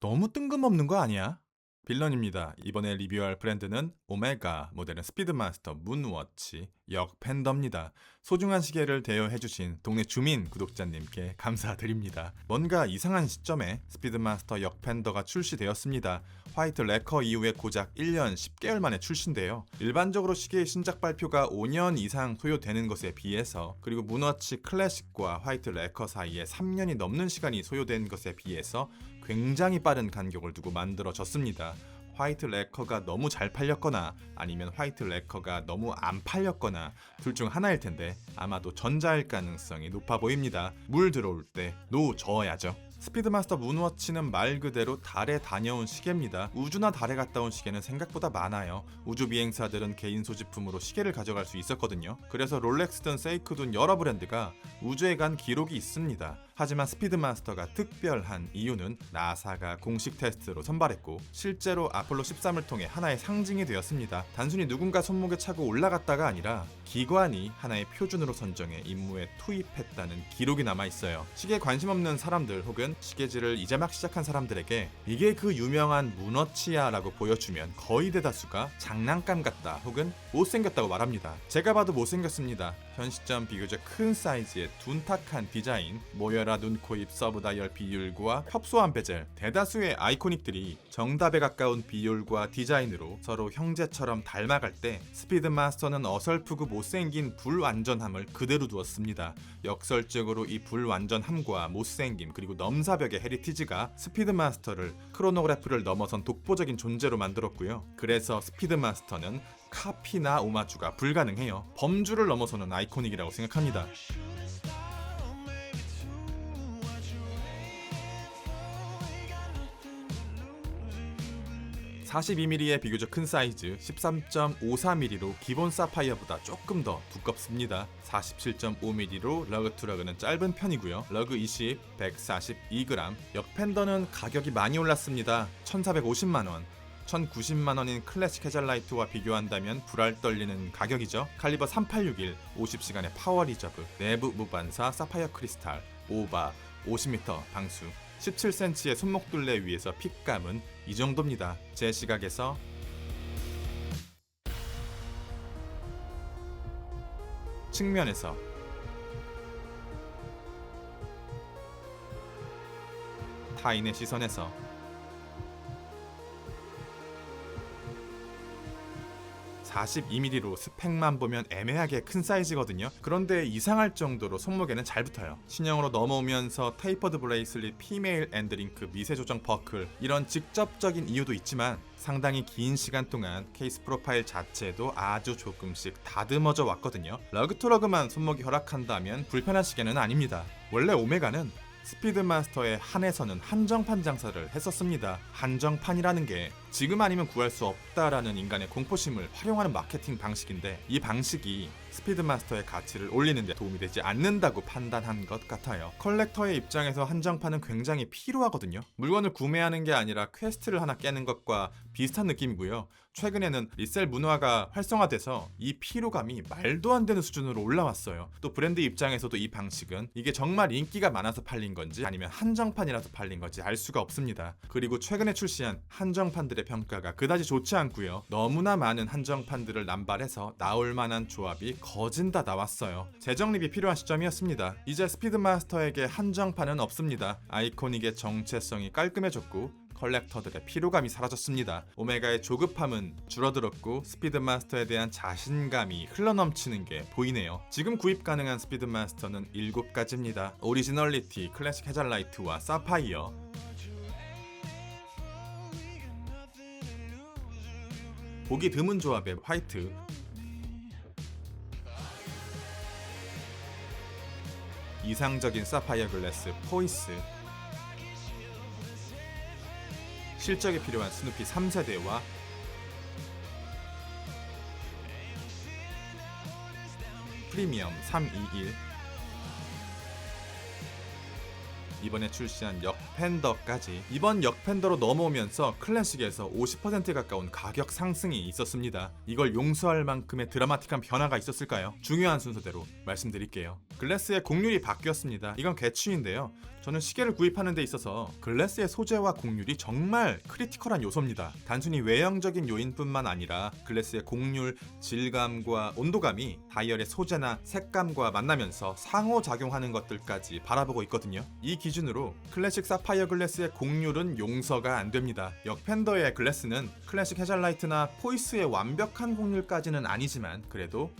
너무 뜬금없는 거 아니야? 빌런입니다. 이번에 리뷰할 브랜드는 오메가 모델은 스피드마스터 문워치 역팬더입니다. 소중한 시계를 대여해주신 동네 주민 구독자님께 감사드립니다. 뭔가 이상한 시점에 스피드마스터 역팬더가 출시되었습니다. 화이트 레커 이후에 고작 1년 10개월 만에 출시인데요. 일반적으로 시계의 신작 발표가 5년 이상 소요되는 것에 비해서, 그리고 문워치 클래식과 화이트 레커 사이에 3년이 넘는 시간이 소요된 것에 비해서 굉장히 빠른 간격을 두고 만들어졌습니다. 화이트 레커가 너무 잘 팔렸거나 아니면 화이트 레커가 너무 안 팔렸거나 둘 중 하나일 텐데 아마도 전자일 가능성이 높아 보입니다. 물 들어올 때 노 저어야죠. 스피드마스터 문워치는 말 그대로 달에 다녀온 시계입니다. 우주나 달에 갔다 온 시계는 생각보다 많아요. 우주 비행사들은 개인 소지품으로 시계를 가져갈 수 있었거든요. 그래서 롤렉스든 세이코든 여러 브랜드가 우주에 간 기록이 있습니다. 하지만 스피드마스터가 특별한 이유는 나사가 공식 테스트로 선발했고 실제로 아폴로 13을 통해 하나의 상징이 되었습니다. 단순히 누군가 손목에 차고 올라갔다가 아니라 기관이 하나의 표준으로 선정해 임무에 투입했다는 기록이 남아있어요. 시계에 관심 없는 사람들 혹은 시계질을 이제 막 시작한 사람들에게 이게 그 유명한 문워치야 라고 보여주면 거의 대다수가 장난감 같다 혹은 못생겼다고 말합니다. 제가 봐도 못생겼습니다. 현 시점 비교적 큰 사이즈의 둔탁한 디자인, 모여라 눈, 코, 입, 서브 다이얼 비율과 협소한 베젤, 대다수의 아이코닉들이 정답에 가까운 비율과 디자인으로 서로 형제처럼 닮아갈 때 스피드마스터는 어설프고 못생긴 불완전함을 그대로 두었습니다. 역설적으로 이 불완전함과 못생김 그리고 넘사벽의 헤리티지가 스피드마스터를 크로노그래프를 넘어선 독보적인 존재로 만들었고요. 그래서 스피드마스터는 카피나 오마주가 불가능해요. 범주를 넘어서는 아이코닉이라고 생각합니다. 42mm의 비교적 큰 사이즈 13.54mm로 기본 사파이어보다 조금 더 두껍습니다. 47.5mm로 러그 투 러그는 짧은 편이고요. 러그 20, 142g. 역팬더는 가격이 많이 올랐습니다. 1,450만원. 1,090만원인 클래식 헤잘라이트와 비교한다면 불알 떨리는 가격이죠. 칼리버 3861, 50시간의 파워 리저브, 내부 무반사 사파이어 크리스탈, 오바, 50m 방수, 17cm의 손목둘레 위에서 핏감은 이 정도입니다. 제 시각에서 측면에서 타인의 시선에서 42mm로 스펙만 보면 애매하게 큰 사이즈거든요. 그런데 이상할 정도로 손목에는 잘 붙어요. 신형으로 넘어오면서 테이퍼드 브레이슬릿, 피메일 엔드링크, 미세 조정 버클 이런 직접적인 이유도 있지만 상당히 긴 시간 동안 케이스 프로파일 자체도 아주 조금씩 다듬어져 왔거든요. 러그 투 러그만 손목이 허락한다면 불편한 시계는 아닙니다. 원래 오메가는 스피드마스터의 한에서는 한정판 장사를 했었습니다. 한정판이라는 게 지금 아니면 구할 수 없다라는 인간의 공포심을 활용하는 마케팅 방식인데 이 방식이 스피드마스터의 가치를 올리는 데 도움이 되지 않는다고 판단한 것 같아요. 컬렉터의 입장에서 한정판은 굉장히 필요하거든요. 물건을 구매하는 게 아니라 퀘스트를 하나 깨는 것과 비슷한 느낌이고요. 최근에는 리셀 문화가 활성화돼서 이 피로감이 말도 안 되는 수준으로 올라왔어요. 또 브랜드 입장에서도 이 방식은 이게 정말 인기가 많아서 팔린 건지 아니면 한정판이라서 팔린 건지 알 수가 없습니다. 그리고 최근에 출시한 한정판들의 평가가 그다지 좋지 않고요. 너무나 많은 한정판들을 남발해서 나올 만한 조합이 거진 다 나왔어요. 재정립이 필요한 시점이었습니다. 이제 스피드마스터에게 한정판은 없습니다. 아이코닉의 정체성이 깔끔해졌고 컬렉터들의 피로감이 사라졌습니다. 오메가의 조급함은 줄어들었고 스피드마스터에 대한 자신감이 흘러넘치는 게 보이네요. 지금 구입 가능한 스피드마스터는 7가지입니다. 오리지널리티, 클래식 헤잘라이트와 사파이어, 보기 드문 조합의 화이트, 이상적인 사파이어 글래스 포이스, 실적에 필요한 스누피 3세대와 프리미엄 321, 이번에 출시한 역 팬더까지 이번 역팬더로 넘어오면서 클래식에서 50% 가까운 가격 상승이 있었습니다. 이걸 용서할 만큼의 드라마틱한 변화가 있었을까요? 중요한 순서대로 말씀드릴게요. 글래스의 곡률이 바뀌었습니다. 이건 개취인데요. 저는 시계를 구입하는 데 있어서 글래스의 소재와 곡률이 정말 크리티컬한 요소입니다. 단순히 외형적인 요인뿐만 아니라 글래스의 곡률, 질감과 온도감이 다이얼의 소재나 색감과 만나면서 상호작용하는 것들까지 바라보고 있거든요. 이 기준으로 클래식 사파이어 글래스의 곡률은 용서가 안 됩니다. 역팬더의 글래스는 클래식 헤잘라이트나 포이스의 완벽한 곡률까지는 아니지만 그래도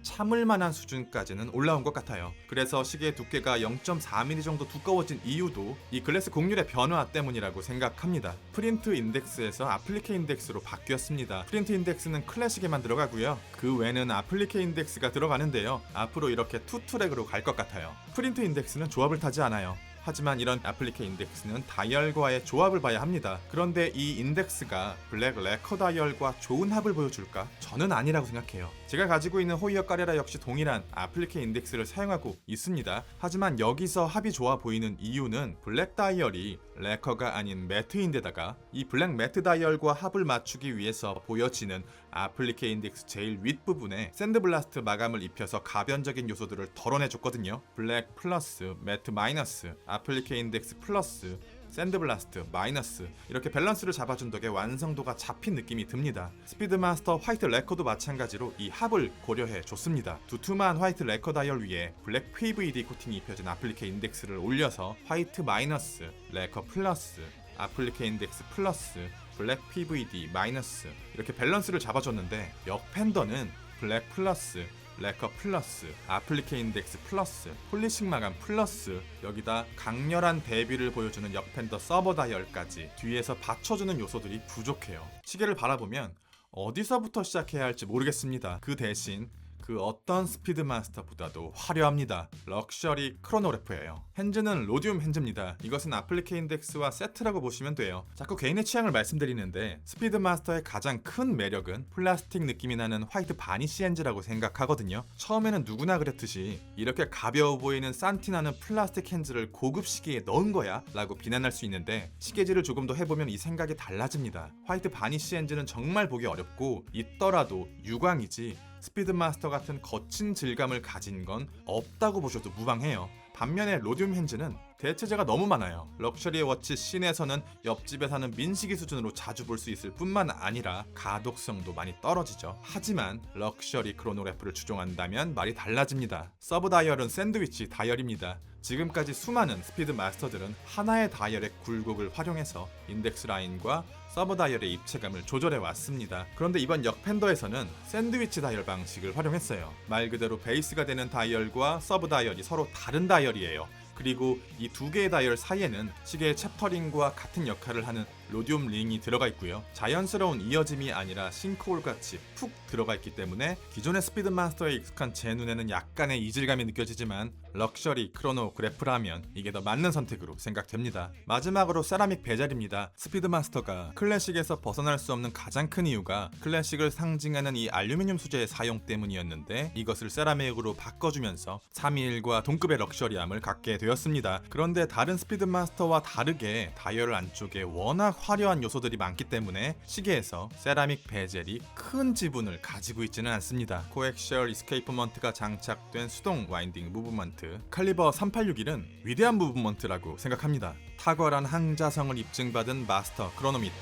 참을 만한 수준까지는 올라온 것 같아요. 그래서 시계의 두께가 0.4mm 정도 두꺼워진 이유도 이 글래스 곡률의 변화 때문이라고 생각합니다. 프린트 인덱스에서 아플리케 인덱스로 바뀌었습니다. 프린트 인덱스는 클래식에만 들어가고요. 그 외는 아플리케 인덱스가 들어가는데요. 앞으로 이렇게 투 트랙으로 갈 것 같아요. 프린트 인덱스는 조합을 타지 않아요. 하지만 이런 아플리케 인덱스는 다이얼과의 조합을 봐야 합니다. 그런데 이 인덱스가 블랙 레커 다이얼과 좋은 합을 보여줄까? 저는 아니라고 생각해요. 제가 가지고 있는 호이어 까레라 역시 동일한 아플리케 인덱스를 사용하고 있습니다. 하지만 여기서 합이 좋아 보이는 이유는 블랙 다이얼이 레커가 아닌 매트인데다가 이 블랙 매트 다이얼과 합을 맞추기 위해서 보여지는 아플리케 인덱스 제일 윗부분에 샌드블라스트 마감을 입혀서 가변적인 요소들을 덜어내줬거든요. 블랙 플러스, 매트 마이너스, 아플리케 인덱스 플러스, 샌드블라스트 마이너스 이렇게 밸런스를 잡아준 덕에 완성도가 잡힌 느낌이 듭니다. 스피드마스터 화이트 레커도 마찬가지로 이 합을 고려해 줬습니다. 두툼한 화이트 레커 다이얼 위에 블랙 PVD 코팅이 입혀진 아플리케 인덱스를 올려서 화이트 마이너스, 레커 플러스, 아플리케 인덱스 플러스, 블랙 PVD 마이너스 이렇게 밸런스를 잡아줬는데 역팬더는 블랙 플러스, 레커 플러스, 아플리케 인덱스 플러스, 폴리싱 마감 플러스 여기다 강렬한 대비를 보여주는 역팬더 서버 다이얼까지 뒤에서 받쳐주는 요소들이 부족해요. 시계를 바라보면 어디서부터 시작해야 할지 모르겠습니다. 그 대신 그 어떤 스피드마스터보다도 화려합니다. 럭셔리 크로노그래프예요. 핸즈는 로디움 핸즈입니다. 이것은 아플리케 인덱스와 세트라고 보시면 돼요. 자꾸 개인의 취향을 말씀드리는데 스피드마스터의 가장 큰 매력은 플라스틱 느낌이 나는 화이트 바니쉬 핸즈라고 생각하거든요. 처음에는 누구나 그랬듯이 이렇게 가벼워 보이는 산티나는 플라스틱 핸즈를 고급 시계에 넣은 거야? 라고 비난할 수 있는데 시계질을 조금 더 해보면 이 생각이 달라집니다. 화이트 바니쉬 핸즈는 정말 보기 어렵고 있더라도 유광이지 스피드마스터 같은 거친 질감을 가진 건 없다고 보셔도 무방해요. 반면에 로디움 핸즈는 대체재가 너무 많아요. 럭셔리 워치 씬에서는 옆집에 사는 민식이 수준으로 자주 볼 수 있을 뿐만 아니라 가독성도 많이 떨어지죠. 하지만 럭셔리 크로노그래프를 추종한다면 말이 달라집니다. 서브 다이얼은 샌드위치 다이얼입니다. 지금까지 수많은 스피드 마스터들은 하나의 다이얼의 굴곡을 활용해서 인덱스 라인과 서브 다이얼의 입체감을 조절해 왔습니다. 그런데 이번 역팬더에서는 샌드위치 다이얼 방식을 활용했어요. 말 그대로 베이스가 되는 다이얼과 서브 다이얼이 서로 다른 다이얼이에요. 그리고 이 두 개의 다이얼 사이에는 시계의 챕터링과 같은 역할을 하는 로디움 링이 들어가 있고요. 자연스러운 이어짐이 아니라 싱크홀같이 푹 들어가 있기 때문에 기존의 스피드마스터에 익숙한 제 눈에는 약간의 이질감이 느껴지지만 럭셔리 크로노그래프라면 이게 더 맞는 선택으로 생각됩니다. 마지막으로 세라믹 베젤입니다. 스피드마스터가 클래식에서 벗어날 수 없는 가장 큰 이유가 클래식을 상징하는 이 알루미늄 소재의 사용 때문이었는데 이것을 세라믹으로 바꿔주면서 321과 동급의 럭셔리함을 갖게 되었습니다. 그런데 다른 스피드마스터와 다르게 다이얼 안쪽에 워낙 화려한 요소들이 많기 때문에 시계에서 세라믹 베젤이 큰 지분을 가지고 있지는 않습니다. 코엑셜 이스케이프먼트가 장착된 수동 와인딩 무브먼트 칼리버 3861은 위대한 무브먼트라고 생각합니다. 탁월한 항자성을 입증받은 마스터 크로노미터,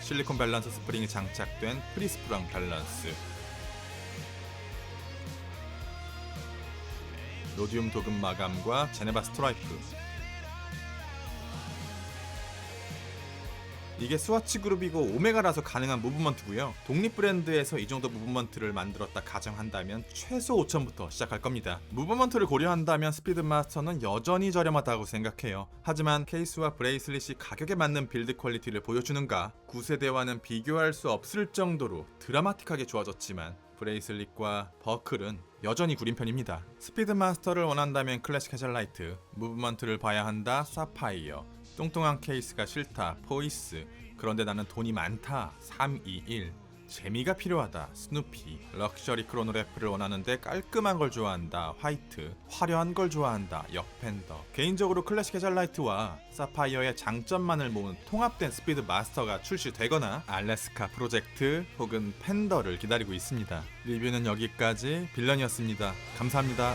실리콘 밸런스 스프링이 장착된 프리스프랑 밸런스, 로디움 도금 마감과 제네바 스트라이프. 이게 스와치 그룹이고 오메가라서 가능한 무브먼트고요. 독립 브랜드에서 이 정도 무브먼트를 만들었다 가정한다면 최소 5천부터 시작할 겁니다. 무브먼트를 고려한다면 스피드마스터는 여전히 저렴하다고 생각해요. 하지만 케이스와 브레이슬릿이 가격에 맞는 빌드 퀄리티를 보여주는가? 9세대와는 비교할 수 없을 정도로 드라마틱하게 좋아졌지만 브레이슬릿과 버클은 여전히 구린 편입니다. 스피드마스터를 원한다면 클래식 헤잘라이트, 무브먼트를 봐야 한다 사파이어, 뚱뚱한 케이스가 싫다 포이스, 그런데 나는 돈이 많다 321, 재미가 필요하다 스누피, 럭셔리 크로노래프를 원하는데 깔끔한 걸 좋아한다 화이트, 화려한 걸 좋아한다 역펜더. 개인적으로 클래식 헤잘라이트와 사파이어의 장점만을 모은 통합된 스피드 마스터가 출시되거나 알래스카 프로젝트 혹은 펜더를 기다리고 있습니다. 리뷰는 여기까지. 빌런이었습니다. 감사합니다.